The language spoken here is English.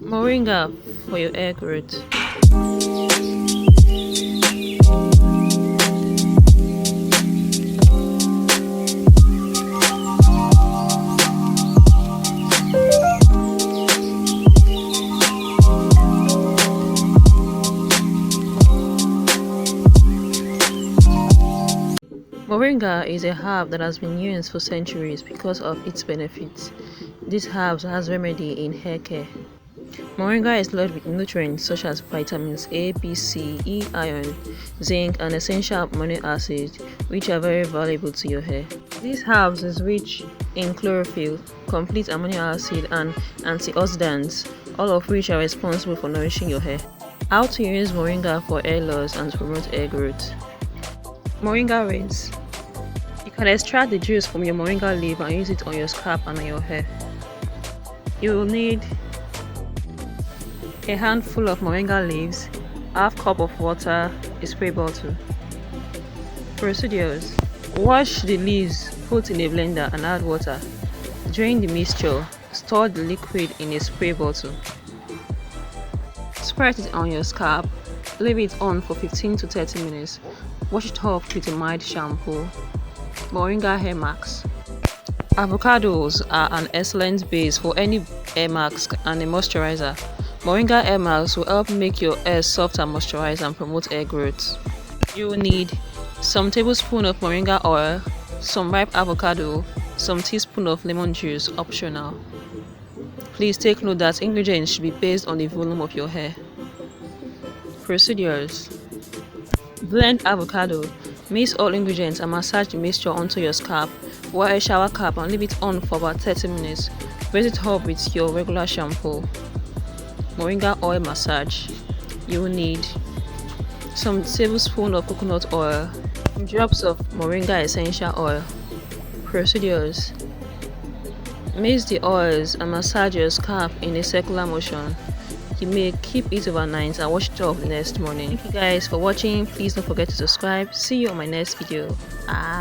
Moringa for your hair growth. Moringa is a herb that has been used for centuries because of its benefits. This herb has remedy in hair care. Moringa is loaded with nutrients such as vitamins A, B, C, E, iron, zinc, and essential amino acids, which are very valuable to your hair. This herb is rich in chlorophyll, complete amino acid, and antioxidants, all of which are responsible for nourishing your hair. How to use Moringa for hair loss and to promote hair growth. Moringa rinse. You can extract the juice from your moringa leaf and use it on your scalp and on your hair. You will need a handful of moringa leaves, half cup of water, a spray bottle. Procedures. Wash the leaves, put in a blender and add water. Drain the mixture, store the liquid in a spray bottle. Spread it on your scalp, leave it on for 15 to 30 minutes. Wash it off with a mild shampoo. Moringa hair mask. Avocados are an excellent base for any hair mask and a moisturizer. Moringa hair mask will help make your hair soft and moisturized and promote hair growth. You will need some tablespoons of moringa oil, some ripe avocado, some teaspoon of lemon juice, optional. Please take note that ingredients should be based on the volume of your hair. Procedures. Blend avocado. Mix all ingredients and massage the mixture onto your scalp. Wear a shower cap and leave it on for about 30 minutes. Rinse it off with your regular shampoo. Moringa oil massage. You will need some tablespoons of coconut oil, drops of moringa essential oil. Procedures. Mix the oils and massage your scalp in a circular motion. You may keep it overnight and wash it off the next morning. Thank you guys for watching. Please don't forget to subscribe. See you on my next video. Bye.